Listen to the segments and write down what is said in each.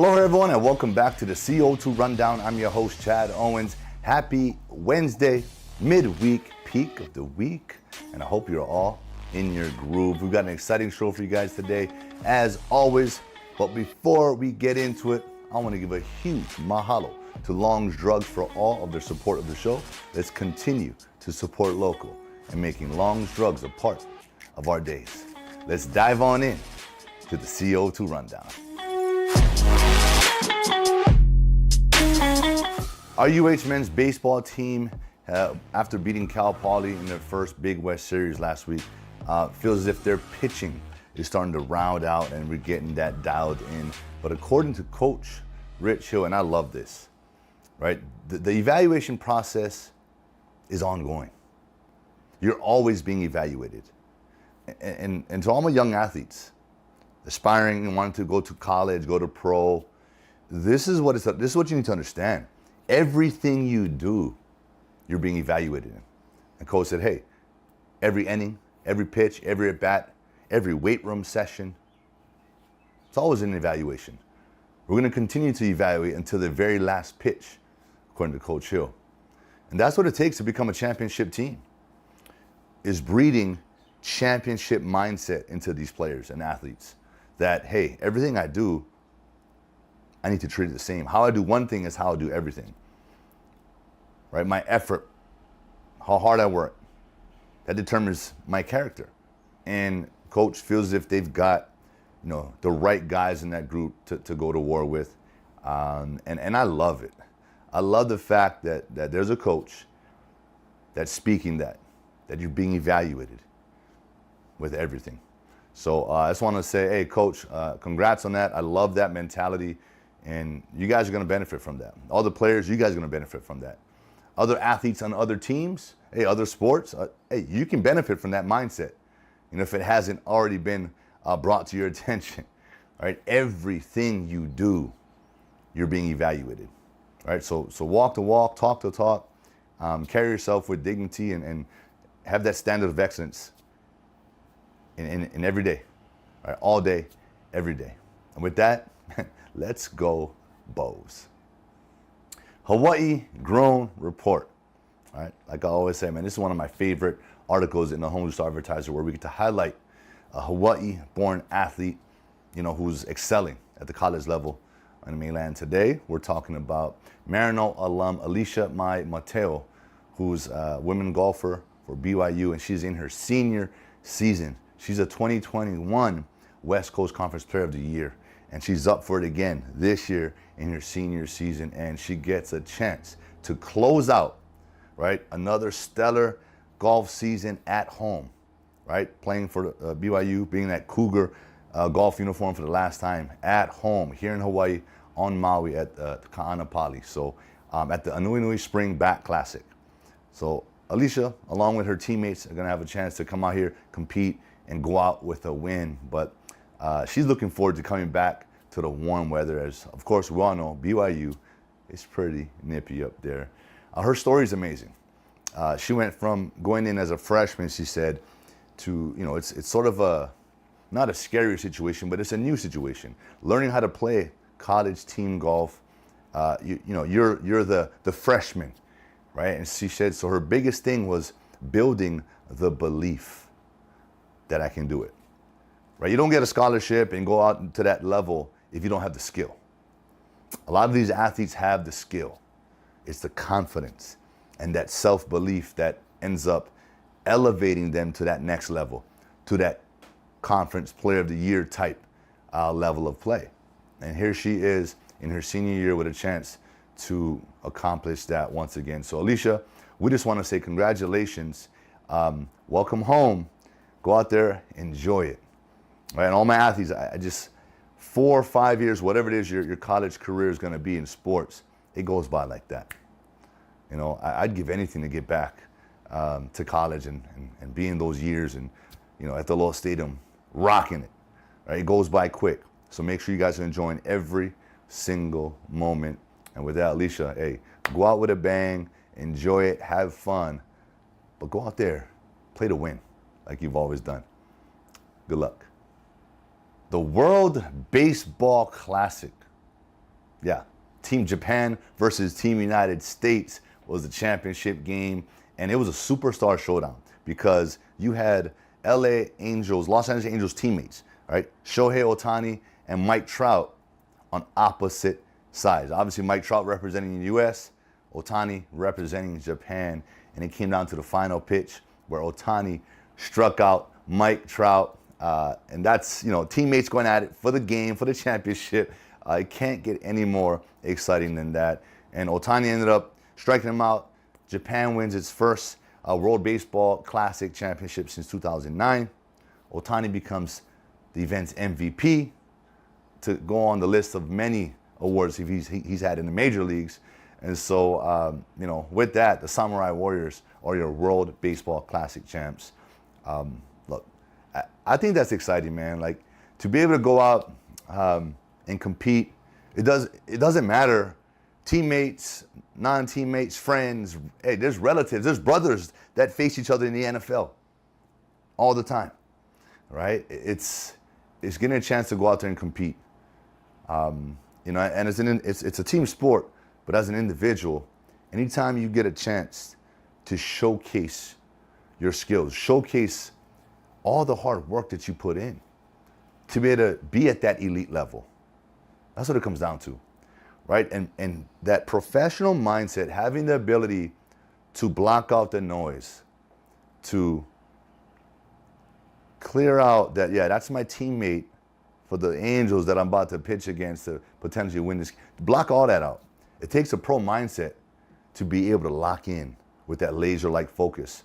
Hello everyone and welcome back to the CO2 Rundown. I'm your host Chad Owens. Happy Wednesday, midweek, peak of the week, and I hope you're all in your groove. We've got an exciting show for you guys today, as always. But before we get into it, I want to give a huge mahalo to Long's Drugs for all of their support of the show. Let's continue to support local and making Long's Drugs a part of our days. Let's dive on in to the CO2 Rundown. Our UH men's baseball team, after beating Cal Poly in their first Big West Series last week, feels as if their pitching is starting to round out and we're getting that dialed in. But according to Coach Rich Hill, and I love this, right? The evaluation process is ongoing. You're always being evaluated. And to all my young athletes, aspiring and wanting to go to college, go to pro, this is what you need to understand. Everything you do, you're being evaluated in. And Coach said, hey, every inning, every pitch, every at-bat, every weight room session, it's always an evaluation. We're going to continue to evaluate until the very last pitch, according to Coach Hill. And that's what it takes to become a championship team, is breeding championship mindset into these players and athletes. That, hey, everything I do, I need to treat it the same. How I do one thing is how I do everything. Right? My effort, how hard I work, that determines my character. And Coach feels as if they've got, the right guys in that group to go to war with. And I love it. I love the fact that there's a coach that's speaking that you're being evaluated with everything. So I just want to say, hey, Coach, congrats on that. I love that mentality. And you guys are going to benefit from that. All the players, you guys are going to benefit from that. Other athletes on other teams, hey, other sports, hey, you can benefit from that mindset. If it hasn't already been brought to your attention, right? Everything you do, you're being evaluated, right? So walk the walk, talk the talk, carry yourself with dignity and have that standard of excellence in every day, right? All day, every day. And with that, let's go Bows. Hawaii Grown Report. All right, like I always say, man, this is one of my favorite articles in the Honolulu Star-Advertiser, where we get to highlight a Hawaii-born athlete, who's excelling at the college level on the mainland. Today, we're talking about Maryknoll alum Allysha Mae Mateo, who's a women golfer for BYU, and she's in her senior season. She's a 2021 West Coast Conference Player of the Year, and she's up for it again this year in her senior season, and she gets a chance to close out, right, another stellar golf season at home, right, playing for BYU, being that Cougar golf uniform for the last time at home here in Hawaii on Maui at Ka'anapali, so at the Anuenue Spring Bat Classic. So Allysha, along with her teammates, are going to have a chance to come out here, compete, and go out with a win. But she's looking forward to coming back to the warm weather, as, of course, we all know BYU is pretty nippy up there. Her story is amazing. She went from going in as a freshman, she said, to, it's sort of not a scary situation, but it's a new situation. Learning how to play college team golf, you're the freshman, right? And she said, so her biggest thing was building the belief that I can do it, right? You don't get a scholarship and go out to that level if you don't have the skill. A lot of these athletes have the skill. It's the confidence and that self-belief that ends up elevating them to that next level, to that conference player of the year type level of play. And here she is in her senior year with a chance to accomplish that once again. So Allysha, we just want to say congratulations. Welcome home. Go out there, enjoy it. Right? And all my athletes, I just, 4 or 5 years, whatever it is your college career is going to be in sports, it goes by like that. I'd give anything to get back to college and be in those years and, at the little stadium, rocking it. Right? It goes by quick. So make sure you guys are enjoying every single moment. And with that, Allysha, hey, go out with a bang, enjoy it, have fun, but go out there, play to win, like you've always done. Good luck. The World Baseball Classic Yeah, Team Japan versus Team United States was the championship game, and it was a superstar showdown because you had Los Angeles Angels teammates, right? Shohei Ohtani and Mike Trout on opposite sides. Obviously, Mike Trout representing the U.S., Ohtani representing Japan, and it came down to the final pitch where Ohtani struck out Mike Trout, and that's, teammates going at it for the game, for the championship. It can't get any more exciting than that. And Ohtani ended up striking him out. Japan wins its first World Baseball Classic Championship since 2009. Ohtani becomes the event's MVP to go on the list of many awards he's had in the major leagues. And so, with that, the Samurai Warriors are your World Baseball Classic champs. Look, I think that's exciting, man. Like, to be able to go out and compete, it doesn't matter. Teammates, non-teammates, friends, hey, there's relatives, there's brothers that face each other in the NFL all the time, right? It's getting a chance to go out there and compete. And it's a team sport, but as an individual, anytime you get a chance to showcase your skills, showcase all the hard work that you put in to be able to be at that elite level, that's what it comes down to, right? And that professional mindset, having the ability to block out the noise, to clear out that, yeah, that's my teammate for the Angels that I'm about to pitch against to potentially win this. Block all that out. It takes a pro mindset to be able to lock in with that laser-like focus.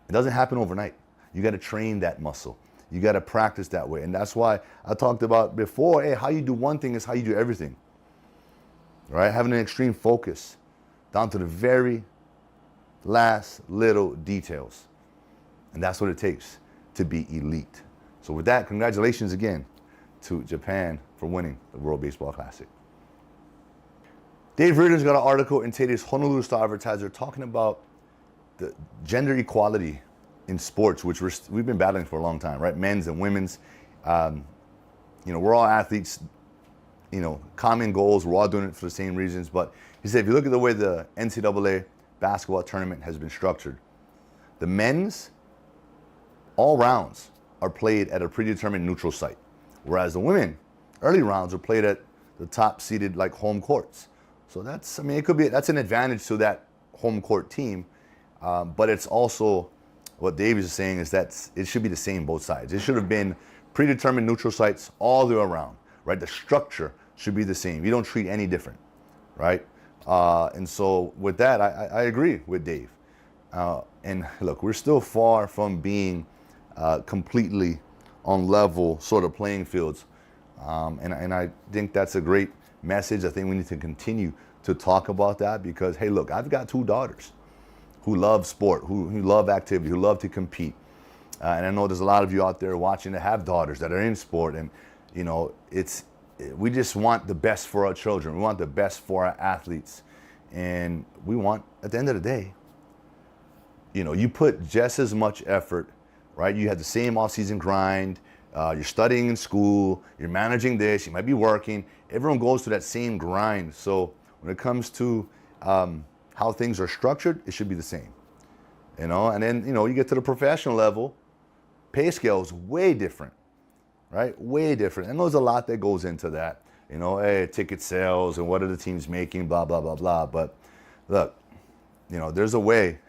It doesn't happen overnight. You got to train that muscle. You got to practice that way. And that's why I talked about before, hey, how you do one thing is how you do everything, right? Having an extreme focus down to the very last little details. And that's what it takes to be elite. So with that, congratulations again to Japan for winning the World Baseball Classic. Dave Reardon's got an article in today's Honolulu Star-Advertiser talking about the gender equality in sports, which we've been battling for a long time, right? Men's and women's. We're all athletes, common goals. We're all doing it for the same reasons. But he said, if you look at the way the NCAA basketball tournament has been structured, the men's, all rounds are played at a predetermined neutral site, whereas the women, early rounds are played at the top seeded like home courts. So that's an advantage to that home court team, but it's also, what Dave is saying is that it should be the same both sides. It should have been predetermined neutral sites all the way around, right? The structure should be the same. You don't treat any different, right? And so with that, I agree with Dave. And look, we're still far from being completely on level sort of playing fields. And I think that's a great message. I think we need to continue to talk about that because, hey, look, I've got 2 daughters who love sport, who love activity, who love to compete. And I know there's a lot of you out there watching that have daughters that are in sport. And, we just want the best for our children. We want the best for our athletes. And we want, at the end of the day, you put just as much effort, right? You have the same off-season grind. You're studying in school. You're managing this. You might be working. Everyone goes through that same grind. So when it comes to how things are structured, it should be the same. And then, you get to the professional level, pay scale is way different, right? Way different. And there's a lot that goes into that. Hey, ticket sales and what are the teams making, blah, blah, blah, blah. But look, there's a way.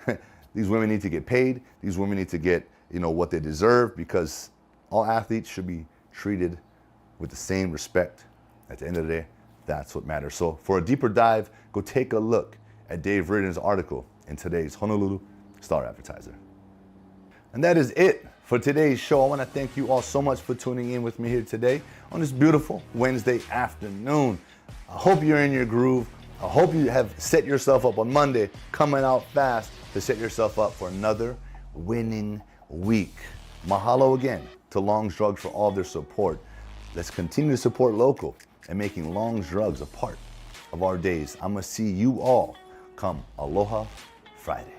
These women need to get paid. These women need to get, what they deserve because all athletes should be treated with the same respect. At the end of the day, that's what matters. So for a deeper dive, go take a look at Dave Reardon's article in today's Honolulu Star-Advertiser. And that is it for today's show. I want to thank you all so much for tuning in with me here today on this beautiful Wednesday afternoon. I hope you're in your groove. I hope you have set yourself up on Monday, coming out fast to set yourself up for another winning week. Mahalo again to Long's Drugs for all their support. Let's continue to support local and making Long's Drugs a part of our days. I'm going to see you all come Aloha Friday.